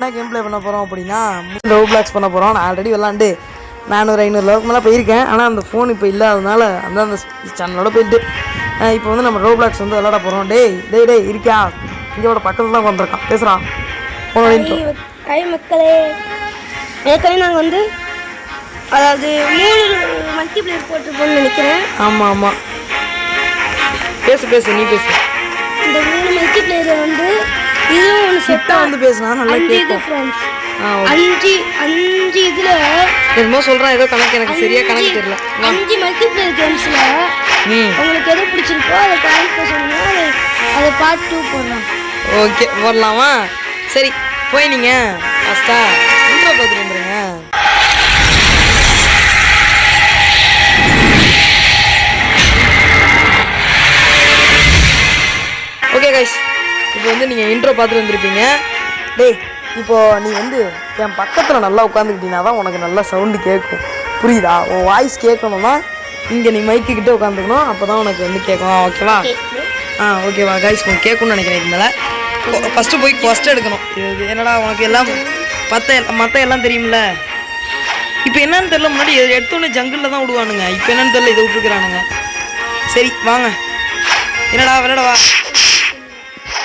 என்ன game play பண்ண போகிறோம் அப்படின்னா ரோப்ளாக்ஸ் பண்ண போகிறோம். நான் ஆல்ரெடி விளாண்டு 400-500 லெவலுக்கு மேலே போயிருக்கேன். ஆனால் அந்த ஃபோன் இப்போ இல்லாததுனால அந்த சேனலோட போயிட்டு இப்போ வந்து நம்ம ரோப்ளாக்ஸ் வந்து விளாட போகிறோம். டேய் இருக்கியா? இங்கேயோட பக்கத்தில் தான் வந்திருக்கான், பேசுகிறான். மக்களே, ஏற்கனவே நாங்கள் வந்து அதாவது 3 மல்டிப்ளேயர் போட்டிருப்போம்னு நினைக்கிறேன். ஆமாம் பேசு நீ பேசு. இந்த 3 மல்டிப்ளேயர் வந்து இதுவும் ஒன்று செட்டாக வந்து பேசுனா நல்லா கேட்கும். 5 இதில் என்னமோ சொல்கிறேன், ஏதோ கணக்கு எனக்கு சரியாக கணக்கு தெரியல. 5 மல்டிப்ளேயர் கேம்ஸில் உங்களுக்கு எது பிடிச்சிருக்கோ அதை கமெண்ட் சொன்னால் அதை பார்ட் 2 போடலாம். ஓகே, போடலாமா? சரி, போய் நீங்கள் ஃபஸ்ட்டாக இன்ட்ரோ பார்த்துட்டு வந்துடுங்க. ஓகே கைஸ், இப்போ வந்து நீங்கள் இன்ட்ரோ பார்த்துட்டு வந்துருப்பீங்க. டேய், இப்போது நீ வந்து என் பக்கத்தில் நல்லா உட்காந்துக்கிட்டீங்கன்னா தான் உனக்கு நல்லா சவுண்டு கேட்கும், புரியுதா? உன் வாய்ஸ் கேட்கணும்னா இங்கே நீ மைக்கிட்ட உட்காந்துக்கணும், அப்போ தான் உனக்கு வந்து கேட்கும். ஓகேவா? ஓகேவா கைஸ்? உங்களுக்கு கேட்கணும்னு நினைக்கிறேன். இது மேலே ஃபஸ்ட்டு போய் ஃபஸ்ட்டு எடுக்கணும். இது என்னடா உனக்கு எல்லாம் மற்ற எல்லாம் தெரியும்ல? இப்போ என்னன்னு தெரில. முன்னாடி எடுத்தோடனே ஜங்கிளில் தான் விடுவானுங்க, இப்போ என்னன்னு தெரில, இதை விட்டுருக்குறானுங்க. சரி வாங்க, என்னடா விளையாடவா?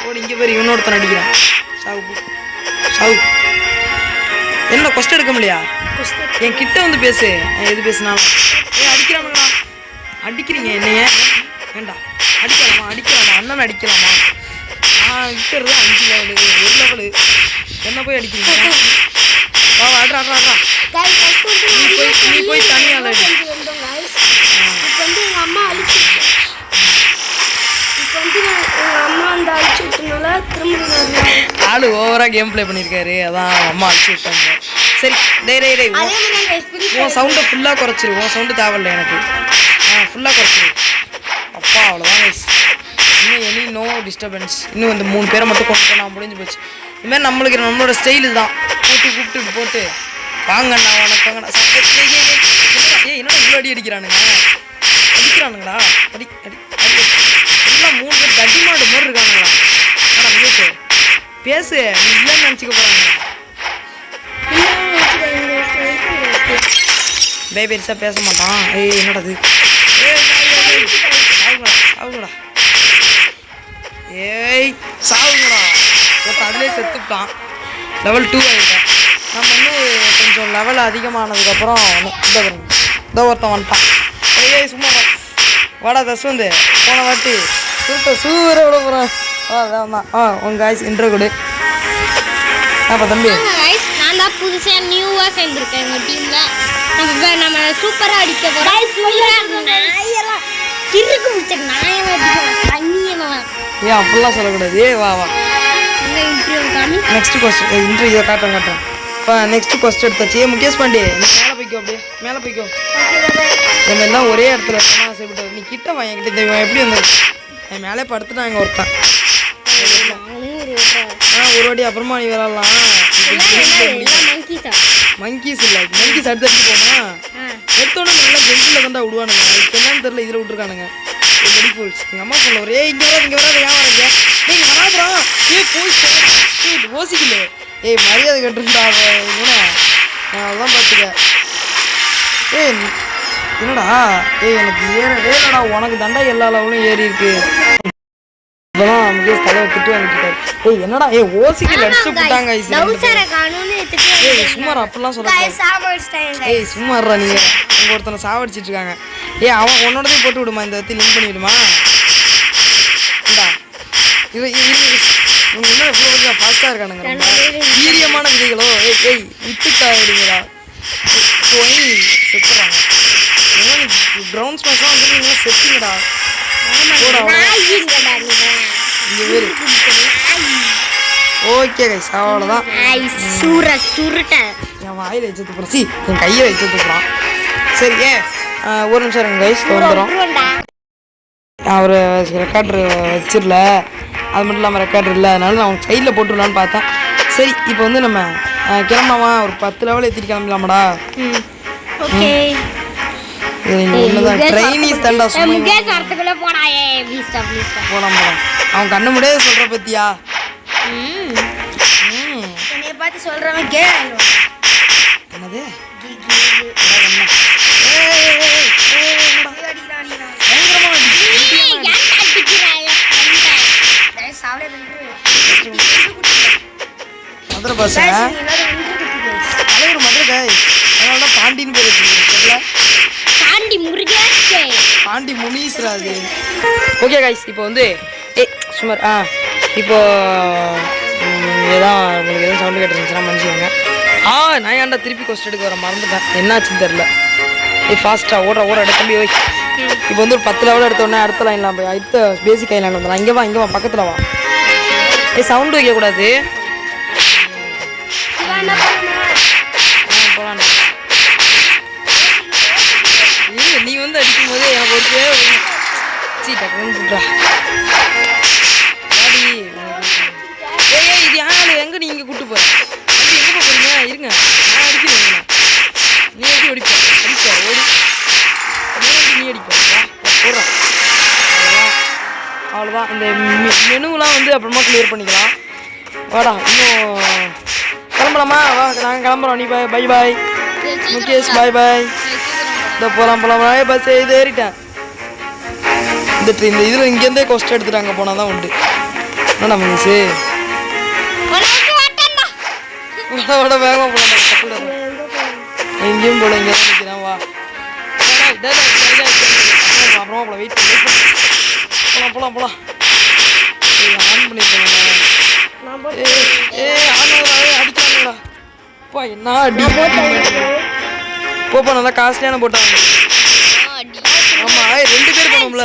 ஓடி இங்கே போய் இன்னொருத்தன் அடிக்கிறான். சாவு என்ன கொஸ்ட் எடுக்க முடியா? என் கிட்ட வந்து பேசு, எது பேசுனாலும். அடிக்கிறானுங்களா? அடிக்கிறீங்க என்னைய? வேண்டாம், அடிக்கலாமா? அண்ணன் அடிக்கலாமா? நான் விற்கிறது 5 லெவலு, 1 லெவலு, என்ன போய் அடிக்கிறீங்க? வா ஆடுறா. நீ போய் தனியால் அடி. இப்போ வந்து எங்கள் அம்மா அழிச்சு விட்டனால திரும்ப ஆளு ஓவராக கேம் ப்ளே பண்ணியிருக்காரு, அதான் அம்மா அழிச்சு விட்டாங்க. சரி டேய் உன் சவுண்டை ஃபுல்லாக குறைச்சிரு. உன் சவுண்டு தேவையில்லை எனக்கு. ஃபுல்லாக குறைச்சிரு. அப்பா அவ்வளோதான் கைஸ். இன்னும் நோ டிஸ்டர்பன்ஸ். இன்னும் இந்த 3 பேரை மட்டும் கொண்டு போனால் முடிஞ்சு போச்சு. இதுமாதிரி நம்மளோட ஸ்டைலு தான். கூப்பிட்டு போட்டு வாங்கண்ணா வணக்கங்கண்ணா. என்னடா இவ்வளோ அடிக்கிறானுங்களா? அடி எல்லாம் 3 பேர் தடிமாடு மாதிரி இருக்கானுங்களா? பேசு, நீ இல்லைன்னு நினச்சிக்க போகிறாங்க. பெருசாக பேச மாட்டான். என்னடாது? சாவுங்கடா. அதுலேயே செத்துட்டான். லெவல் 2 ஆகிட்டேன். நம்ம இன்னும் கொஞ்சம் லெவல் அதிகமானதுக்கப்புறம் இதோ ஒருத்தன் வந்துட்டான். சும்மா வாடா தஸ்வந்து, போன வாட்டி சூப்பராக விட போகிறேன். உங்கள் காய்ஸ் இன்ட்ரோ கொடு. அப்போ தம்பி, நான் தான் புதுசாக நியூவாக சேர்ந்துருக்கேன் எங்கள் டீமில். நம்ம சூப்பராக அடிக்க போகிறோம். அப்படிலாம் சொல்லக்கூடாது. வா நெக்ஸ்ட் கொஸ்டின். இன்ட்ரோ இதை காட்டுறேன். இப்போ நெக்ஸ்ட் கொஸ்டின் எடுத்தாச்சு. முகேஷ் பாண்டே, நீ மேலே போய்க்கோ. அப்படியே நம்ம எல்லாம் ஒரே இடத்துல ஆசைப்பட்டு. நீ கிட்ட வா, என்கிட்ட எப்படி வந்து என் மேலே படுத்துட்டாங்க ஒருத்தன். ஒரு வாட்டி அப்புறமா நீ விளாட்லாம். மங்கீஸ் இல்லை, மங்கீஸ் அடுத்து போமா? எடுத்தோடனே நல்லா ஜென்டில் தாண்டா விடுவானுங்க. இப்போ என்னன்னு தெரியல, இதில் விட்டுருக்கானுங்க. ஃபுல்ஸ் எங்கள் அம்மா சொல்ல ஒரே இங்கே வராது ஏன் வரீங்க? நீங்கள் வராதுரா. போய் யோசிக்கல. மரியாதை கட்டுருந்தா அதெல்லாம் பார்த்துக்க. என்னடா எனக்கு ஏறவே இல்லைடா. உனக்கு தண்டா எல்லா லெவலும் ஏறி இருக்கு. இப்போதான் முகேஷ் தலைவை திட்டு வாங்கிட்டாரு. என்னடா ஓசிக்கல அடிச்சு விட்டாங்க. சும்மாரா அப்படிலாம் சொல்ல. சும்மாறா நீங்க. உங்க ஒருத்தனை சாவடிச்சிட்டு இருக்காங்க. அவன் உன்னோடதையும் போட்டு விடுமா? இந்த இடத்துல லிங்க் பண்ணி விடுமா? இந்தா இது என்ன எவ்வளோ ஃபாஸ்ட்டாக இருக்கானுங்க. வீரியமான விதைகளோ விட்டுக்காடுங்களா? போய் செத்துறாங்க. ப்ரௌன் ஸ்மாஷ்லாம் வந்து நீங்கள் செத்துங்கடா. ஓகே கைஸ், அவ்வளோதான். என் வாயில் வச்சு போகிறேன், என் கையை வச்சு போகிறான். சரிங்க, ஒரு நிமிஷம் இருங்க கைஸ், வந்துடும். அவர் ரெக்கார்டர் வச்சிடல, அது மட்டும் இல்லாமல் ரெக்கார்டர் இல்லை, அதனால நான் அவங்க சைடில் போட்டுடலான்னு பார்த்தேன். சரி, இப்போ வந்து நம்ம கிளம்பலாமா? ஒரு 10 லெவல் ஏற்றிட்டு கிளம்பலாமாடா? போலாம். அவன் கண்ணு முடியாது சொல்ற பத்தியா? பார்த்து சொல்றவன் கே என்னது மதுரை பாச தலைவர் மதுரை காய் அதனால தான் பாண்டின்னு பேர் தெரியல பாண்டி முருகே பாண்டி முனீஸ்ரா அது. ஓகே கைஸ் இப்போ வந்து சுமார் இப்போ ஏதான் உங்களுக்கு எதுவும் சவுண்டு கேட்டுருந்துச்சுன்னா மனுஷங்க நான் ஏன்டா திருப்பி கொஸ்ட் எடுக்க வர மறந்துட்டேன் என்னாச்சுன்னு தெரில. ஃபாஸ்ட்டாக ஓட தம்பி வை. இப்போ வந்து ஒரு 10 லெவல் எடுத்தோடனே அடுத்த லைன்லாம் போய் அடுத்த பேசிக் லைன் வந்துடலாம். இங்கே வா பக்கத்தில் வா. சவுண்டு வைக்கக்கூடாது. போகலாண்ணே நீ வந்து அடிக்கும் போது எனக்கு ஒரு டக்குன்னு கூட்டுறா இது யாரு எங்கே நீ இங்கே கூட்டு போற எங்கே போறீங்க இருங்க நான் அடிக்கிறேன் நீ எப்படி அடிப்ப ஓடி நீ அடிப்ப போடுறான் அவ்வளோதான். இந்த மெனுலாம் வந்து அப்புறமா கிளியர் பண்ணிக்கலாம். வாடா இன்னும் கிளம்பலாமா? வா நாங்கள் கிளம்புறோம். நீ பாய் முகேஷ் பாய் இந்த போகலாம் பஸ் இது ஏறிட்டேன். இந்த இதில் இங்கேருந்தே கொஸ்ட் எடுத்துட்டு அங்கே போனால் தான் உண்டு. என்னடா மிஸ்ஸு விட வேகமாக போகலாம். எங்கேயும் போல இங்கே தான் நிற்கிறேன். வா அப்புறமா போகலாம். வெயிட் போகலாம் ஆன் பண்ணிருக்கேன். அடிக்கிறாங்களா அப்பா என்ன அடி போப்பா நல்லா காஸ்ட்லியான போட்டாங்க. ஆமா 2 பேர் போனோம்ல.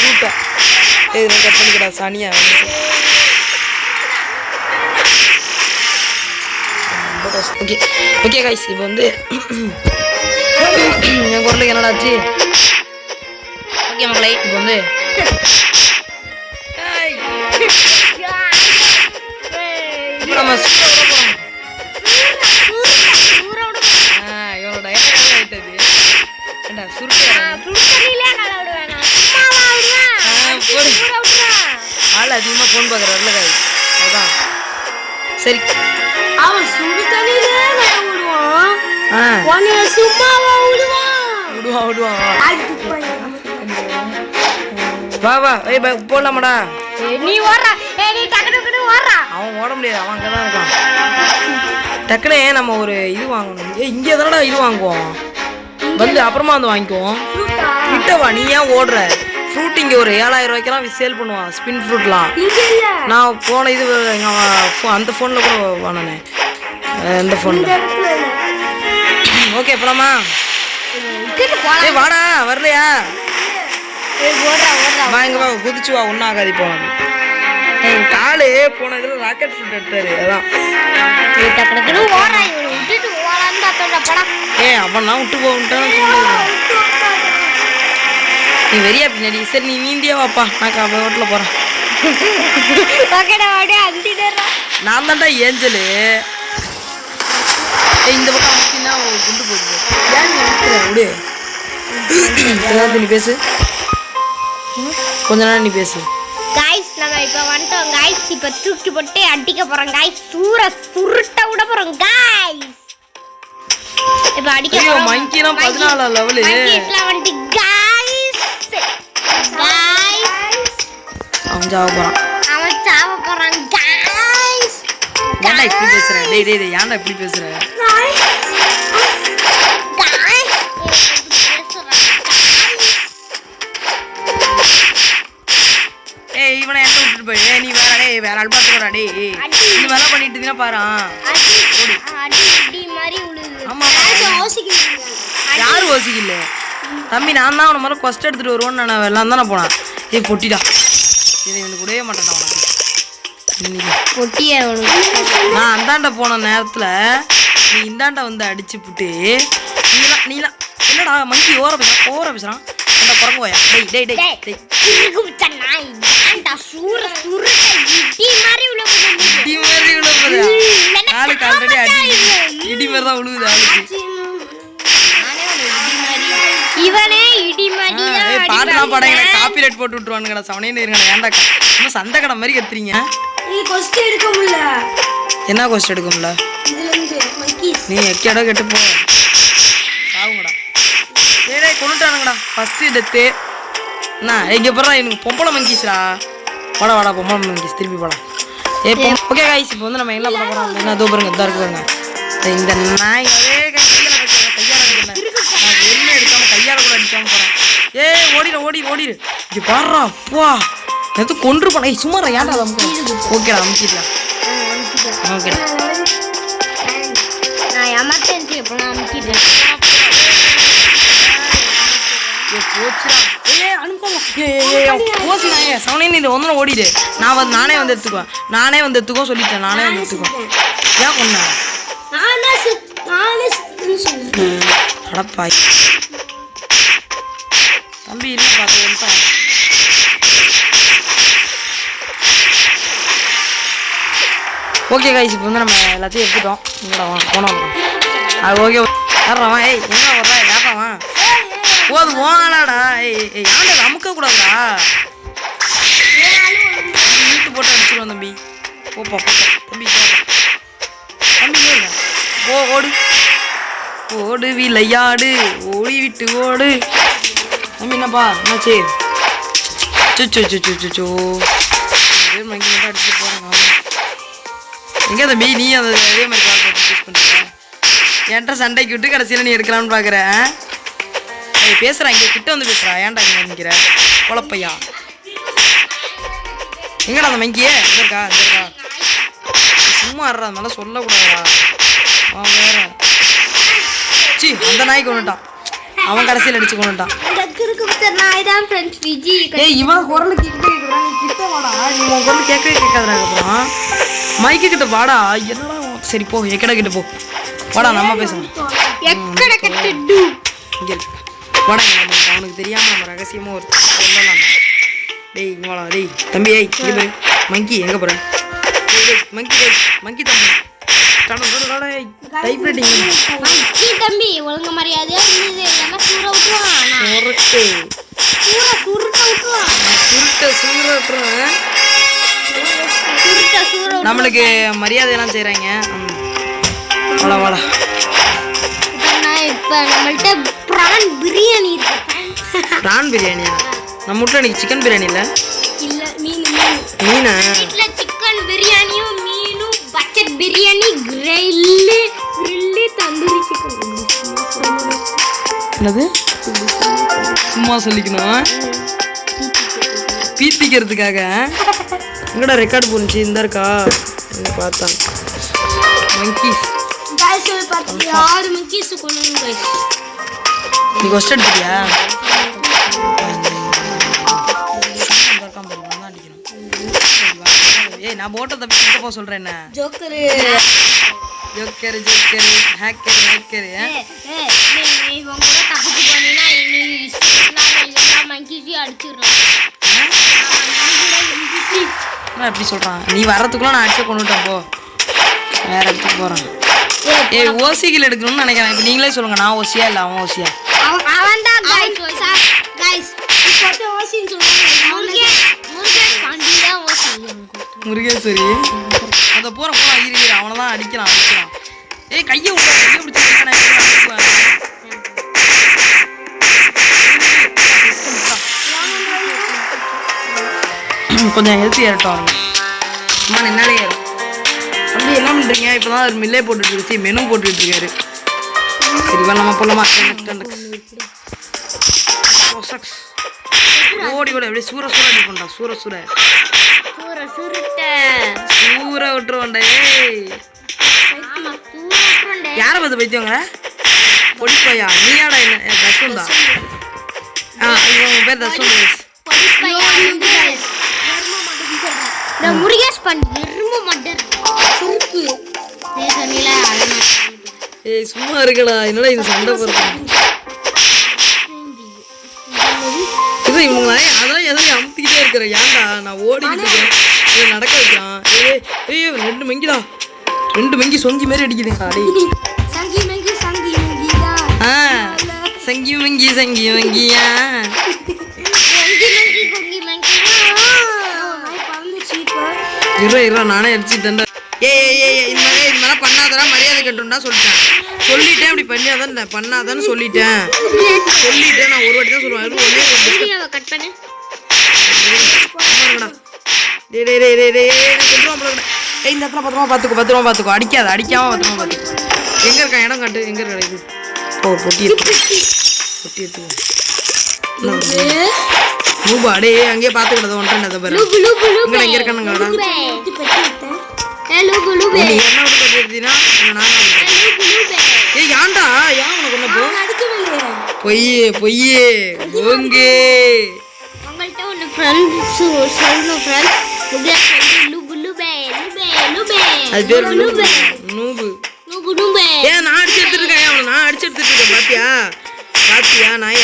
ரூட்டா நான் கட் பண்ணிக்கடா சனியா. ஓகே கைஸ் இப்போ வந்து என் குரலுக்கு என்னடாச்சு? ஓகே மக்களை இப்போ வந்து நம்ம இவனோட ஆயிட்டது ஆள் அதிகமாக ஃபோன் பார்க்குறாருல காய் அதான் சரி. அவன் சுடு தண்ணியிலே விடுவான். வா போடலாமாடா? நீ ஓடுறா நீ டக்குனு ஓடுறா. அவன் ஓட முடியாது. அவன் அங்கே தான் இருக்கான். டக்குனே நம்ம ஒரு இது வாங்கணும். இங்கே தானடா இது வாங்குவோம் வந்து அப்புறமா வந்து வாங்கிக்குவோம். கிட்டவா நீ ஏன் ஓடுற? ஃப்ரூட் இங்கே ஒரு 7000 ரூபாய்க்கெல்லாம் சேல் பண்ணுவான். ஸ்பின் ஃப்ரூட்லாம் நான் போன இது அந்த ஃபோனில் கூட வாங்கினேன். இந்த ஃபோனில் ஓகே போலாமா? வாடா வரலையா? வாங்க வா குதிச்சு வா ஒன்றும் ஆகாது. போனது காலு போன இதில் ராக்கெட் ஃப்ரூட் எடுத்தாரு. அதான் அவன்லாம் விட்டு போட்டான். நீ வெறியா பின்னாடி? சரி நீ நீந்தியா வாப்பா. நான் ரோட்டில் போகிறேன். நான் தான்டா ஏஞ்சலு. இந்த பக்கம் அமுத்தினா குண்டு போகுது. விடு நீ பேசு கொஞ்ச நேரம் நீ பேசு. गाइस நம்ம இப்ப வந்துட்டோம் गाइस. இப்ப தூக்கி போட்டு அடிக்க போறோம் गाइस. சுருட்ட விட போறோம் गाइस. இப்ப அடிக்க போறோம். மங்கினா 14 லெவல் மங்கிஸ்ல வந்து गाइस அவன் சாவ போறான் गाइस. ஏன்டா இப்படி பேசுற? டேய் ஏன்டா இப்படி பேசுற? இவனை என்கிட்ட விட்டுட்டு போய் நீ வேற ஆள் பார்த்துக்கடா. டே நீ வேலை பண்ணிட்டு இருந்தீங்கன்னா பாரு. ஆமா யாரு யோசிக்கல தம்பி. நான் தான் அவனை முதல்ல கொஸ்ட் எடுத்துட்டு வருவோன்னு நான் எல்லாம் தானே போனேன். பொட்டிடா இது இவனுக்கு விடவே மாட்டேன்டா உனக்கு. நான் அந்தாண்ட போன நேரத்தில் நீ இந்தாண்ட வந்து அடிச்சு புட்டு நீலாம் என்னடா மங்கி ஓர பேசுறான். அந்த குரங்கு போயா? டேய் ஆளுக்கு ஆல்ரெடி அடி இடி மாதிரி தான் விழுகுது ஆளுக்கு. இவனே இடி மாதிரி பாட்டுனா பாடுங்க, காப்பிரைட் போட்டு விட்டுருவானுங்கடா. சவனேன்னு இருங்கடா. ஏன்டா இன்னும் சந்தை கடை மாதிரி கத்துறீங்க? என்ன கொஸ்ட் எடுக்க முடியல? நீ எக்கேடோ கெட்டு போ சாவுங்கடா. ஏய் கொண்டுட்டானுங்கடா ஃபர்ஸ்ட் டெத்து. என்ன இங்கே போகிறா எனக்கு பொம்பளை மங்கீஸ்டா. வாடா வாடா பொம்பளை மங்கீஸ் திருப்பி போடலாம். ஓகே காய்ஸ் இப்போ வந்து நம்ம என்ன பண்ண போகிறோம் அப்படின்னா அதோ பாருங்க இதாக இருக்கு பாருங்க. இந்த நாய் அதே கையால் அடிக்கல நான் வெளியே எடுக்காமல் கையால் கூட அடிக்காமல் போகிறேன். ஓடிடு இங்கே பாடுறா அப்பா எது கொண்டு போன சும்மா ஏன்டா அதை ஓகேடா அமுக்கிடலாம். ஓகேடா நான் எமர்ஜென்சி எப்போலாம் அமுக்கிடுறேன். ஓடிடு நானே வந்து எடுத்துக்கோ சொல்லிட்டேன். நானே வந்து எடுத்துக்கோ. ஏன் கொண்டா அடப்பாய் தம்பி இல்லை பார்த்து ஓகே காய்ச்சி இப்போ வந்து நம்ம எல்லாத்தையும் எடுத்துட்டோம். இங்கடா போனோம் அது ஓகே ஏறான். ஏய் எங்க வர்றா ஏறான் போது போனாடா. ஏன்டா அமுக்க கூடாதுடா. வீட்டு போட்டு அடிச்சிருவோம் தம்பி. போப்பா தம்பி தம்பி ஓடு விளையாடு ஓடி விட்டு ஓடு தம்பி. என்னப்பா என்னாச்சு? சுச்சோ மங்கி மட்டும் அடிச்சுட்டு போகிறாங்க. எங்கே தம்பி நீ அதை அதே மாதிரி கார் யூஸ் பண்ணுற? என்கிட்ட சண்டைக்கு விட்டு கடைசியில் நீ எடுக்கலான்னு பார்க்குற. பேசுகிறா இங்கே கிட்ட வந்து பேசுகிறா. ஏன்டா இங்கே நிற்கிற குழப்பையா? எங்கடா அந்த மங்கியே இங்கே இருக்கா சும்மா ஆடுறா. அதனால சொல்லக்கூடாதா? அவன் வேற சி அந்த நாய்க்கு கொண்டுட்டான். அவன் கடைசியில் அடிச்சு கொண்டுட்டான். இவன் குரல் கிட்ட வாடா. நீ உன் குரல் கேட்கவே கேட்காதா? அப்புறம் மைக்கு கிட்ட வாடா. என்னடா சரி போ எக்கடா கிட்ட போ வாடா நம்ம பேசலாம். வாடா அவனுக்கு தெரியாம நம்ம ரகசியமா ஒரு சொல்லலாம். டேய் இங்க வாடா. டேய் தம்பி ஏய் இங்க பாரு மங்கி எங்க போற? மங்கி தம்பி டைப்ரைட்டிங் தம்பி ஒழுங்கு மரியாதையா நம்மளுக்கு மரியாதை எல்லாம் செய்யறாங்க. வாடா வாடா. இப்ப நம்மள்ட்ட பிரான் பிரியாணி இருக்கு. பிரான் பிரியாணியா? நம்ம வீட்டுல இன்னைக்கு சிக்கன் பிரியாணி இல்ல மீனா வீட்டுல சிக்கன் பிரியாணியும் மீனும் bucket biryani grill tandoori chicken. என்னது சும்மா சொல்லிக்கணும் பீத்திக்கிறதுக்காக. எங்கடா ரெக்கார்டு போனுச்சு? இந்த இருக்கா பார்த்தா மங்கீஸ் நீ கொஸ்ட் எடுத்துட்டியா? ஏய் நான் போட்ட தப்பி கிட்ட போக சொல்றேன். என்ன ஜோக்கரு ஹேக்கர் நீ உங்க கூட தப்பிச்சு போனீனா எல்லா மங்கீஸையும் அடிச்சிரலாம். நான் எப்படி சொல்றான்? நீ வரதுக்குள்ள நான் அடிச்சு கொண்டுட்டேன். போ வேற இடத்துக்கு போறேன். ஏய் ஓசிகள் எடுக்கணும்னு நினைக்கிறேன். இப்போ நீங்களே சொல்லுங்க நான் ஓசியா இல்லை அவன் ஓசியா? அவன் தான் गाइस இப்போ ஓசின்னு சொல்றாங்க. முருகேஸ்வரி அத போற அவனை தான் அடிக்கிறான். ஏய் கையை பிடிச்சி கொஞ்சம் ஹெல்த்தி ஏறட்டும். அம்மா என்னாலே ஏறும். தம்பி என்ன பண்ணுறீங்க? இப்போ தான் ஒரு மில்லே போட்டுட்டு இருந்துச்சு மெனு போட்டுக்கிட்டு இருக்காரு. சரி நம்ம போடலாமா? ஓடி ஓடி அப்படியே சூற அடி பண்ணா. சூற விட்டுருவாண்டா. யாரை பார்த்து பைத்தியவங்க? பொடிப்பையா நீயாடா? என்ன தஸ்வந்தா? இவங்க பேர் தஸ்வந்த். முருகேஷ் பண்டி எரும மட்டர் சுருக்கு நேசனில அழகா. ஏய் சும்மா இருக்கடா. என்னடா இது சண்டை போறது? இது இவங்க அதான் எதையும் அமுத்திக்கிட்டே இருக்கிற. ஏன்டா நான் ஓடிக்கிட்டு இருக்கேன் இதை நடக்க வைக்கிறான். ஏய் 2 மங்கிடா. 2 மங்கி சொங்கி மாதிரி அடிக்குதுங்கடா. டேய் சங்கி மங்கியா சங்கி மங்கியா இருறா நானே அடிச்சுட்டேன். இந்த மாதிரிலாம் பண்ணாதடா, மரியாதை கட்டும்டா சொல்லிட்டேன். இப்படி பண்ணாதான்னு சொல்லிட்டேன். நான் ஒரு வாட்டி தான் சொல்லுவேன். வீடியோவை கட் பண்ணு. இந்த இடத்துல பத்திரமா பார்த்துக்கோ. அடிக்காம பத்திரமா பார்த்துக்கோ. எங்க இருக்கா இடம் காட்டு, எங்க இருக்கா இது? பொட்டி எடுத்துக்கோ. நூபா அடே அங்கேயே பார்த்துக்கிட்டது ஒன்றரை பாரு. எங்க இருக்கானுங்களா? என்ன விட்டு கட்டினா ஏன்டா ஏன் உனக்கு ஒண்ணு பொய் ஓங்கே. உங்கள்கிட்ட ஒன்று ஃப்ரெண்ட்ஸ் சொல்லணும் ஃப்ரெண்ட்ஸ். அது பேர் நூபு. ஏன் நான் அடிச்சு எடுத்துட்டு இருக்கேன், அவனை நான் அடிச்சு எடுத்துட்டு இருக்கேன். பாத்தியா நாய?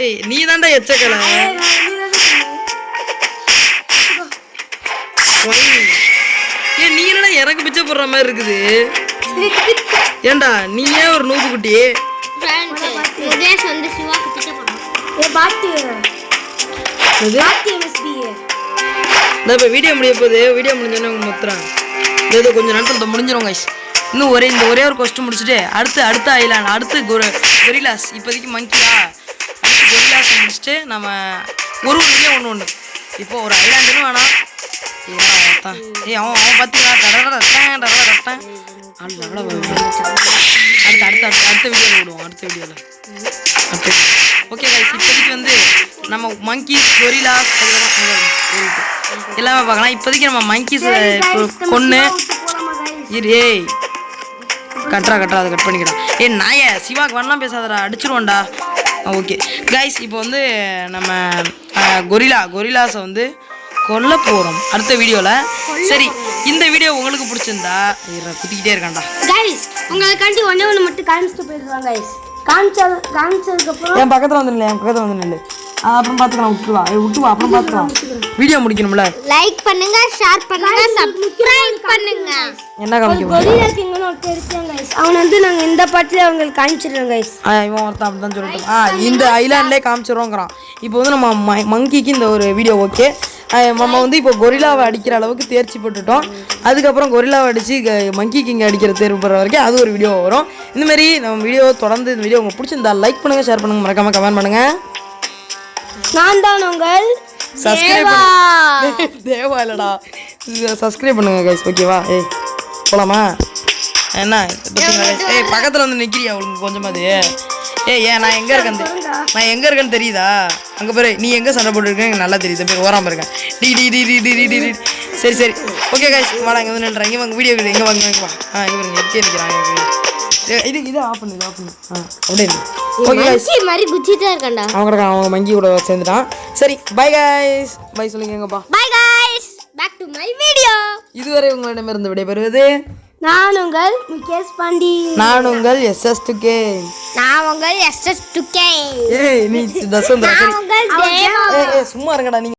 ஏய் நீ தான்டா எச்சக்கலை. ஏன் நீ என்னடா எனக்கு பிச்சை போடுற மாதிரி இருக்குது? ஏன்டா நீ ஏன் ஒரு நூபு குட்டி? வீடியோ முடிய போகுது. வீடியோ முடிஞ்சோடனே உங்க முத்துறேன். ஏதோ கொஞ்சம் நேரத்தில் முடிஞ்சிடும் கைஸ். இன்னும் ஒரே ஒரு கொஸ்டின் முடிச்சுட்டு அடுத்த ஐலாண்ட், அடுத்து கொரிலாஸ். இப்போதைக்கு மங்கியா, அடுத்து கொரிலாஸ் முடிச்சுட்டு நம்ம ஒரு வீடியோ ஒன்று. இப்போ ஒரு ஐலாண்டுன்னு வேணாம். அவன் பார்த்தீங்களா ரட்டேன். அடுத்த வீடியோவில் விடுவோம். அடுத்த வீடியோவில் ஓகே கைஸ். இப்போதைக்கு நம்ம மங்கீஸ், கொரிலாஸ் எல்லாமே பார்க்கலாம். இப்போதைக்கு நம்ம மங்கீஸ் கொன்று ஏய் கட்டுறா அதை கட் பண்ணிக்கிறோம். நாய சிவாக்கு வரலாம் பேசாதடா, அடிச்சிருவோண்டா. ஓகே கைஸ், இப்போ நம்ம கொரிலாஸை கொல்ல போகிறோம் அடுத்த வீடியோவில். சரி, இந்த வீடியோ உங்களுக்கு பிடிச்சிருந்தா குத்திக்கிட்டே இருக்காண்டா கைஸ். உங்களுக்காண்டி ஒன்று மட்டும் காமிச்சிட்டு போயிடுவாங்க கைஸ். காமிச்சதுக்கப்புறம் என் பக்கத்தில் வந்து அப்புறம் பார்த்துக்கலாம். விட்டுவா அப்புறம் பார்த்துக்கலாம். வீடியோ முடிக்கணும்ல. லைக் பண்ணுங்க, ஷேர் பண்ணுங்க, சப்ஸ்கிரைப் பண்ணுங்க. என்ன காமிக்க கொரிலா கிங்னு ஒருத்தர் இருக்காங்க गाइस. அவன் நாங்க இந்த பாட்டுல உங்களுக்கு காமிச்சிரோம் गाइस. இவன் ஒருத்தன் அப்படி தான் சொல்லிட்டோம். இந்த ஐலாண்ட்லயே காமிச்சிரோங்கறான். இப்போ நம்ம மங்கிக்கு இந்த ஒரு வீடியோ ஓகே. நம்ம இப்போ கொரிலாவை அடிக்கிற அளவுக்கு தேர்ச்சி போட்டுட்டோம். அதுக்கப்புறம் கொரிலாவை அடிச்சு மங்கி கிங் அடிக்கிற தேர்வு போடுற வரைக்கும் அது ஒரு வீடியோ வரும். இந்தமாரி நம்ம வீடியோ தொடர்ந்து இந்த வீடியோ உங்களுக்கு பிடிச்சிருந்தா லைக் பண்ணுங்க, ஷேர் பண்ணுங்க, மறக்காம கமெண்ட் பண்ணுங்க. நான் தான் உங்கள் சப்ஸ்கிரைப் தேவா இல்லடா, சப்ஸ்கிரைப் பண்ணுங்க கைஸ். ஓகேவா? போலாமா? என்ன பக்கத்தில் நிற்கிறியா உங்களுக்கு கொஞ்சமாது? ஏன் நான் எங்கே இருக்கேன்னு தெரியுதா? அங்கே பேர் நீ எங்கே சண்டை போட்டுருக்கேன் எனக்கு நல்லா தெரியுது. பேர் ஓராமல் இருக்கேன். டி. சரி ஓகே கைஸ், வாடா இங்கே நின்றுறேன். இங்கே வாங்க, வீடியோ எங்கே வாங்க வா. இங்கே பாருங்க எப்படி இருக்கிறாங்க. இது ஆஃப் பண்ணு. அப்படியே ஓகே கைஸ், மாதிரி குச்சிட்டே இருக்கேன்டா. அவங்க மங்கி கூட சேர்ந்துட்டான். சரி பை கைஸ். பை சொல்லுங்கப்பா. Bye guys, back to my video. இதுவரை உங்களிடமிருந்து விடைபெறுவது நான் உங்கள் முகேஷ் பாண்டி. நான் உங்கள் SS2K. நான் உங்கள் SS2K. நீ தசந்தரா. நான் உங்கள் தேவா. சும்மா இருங்கடா நீ.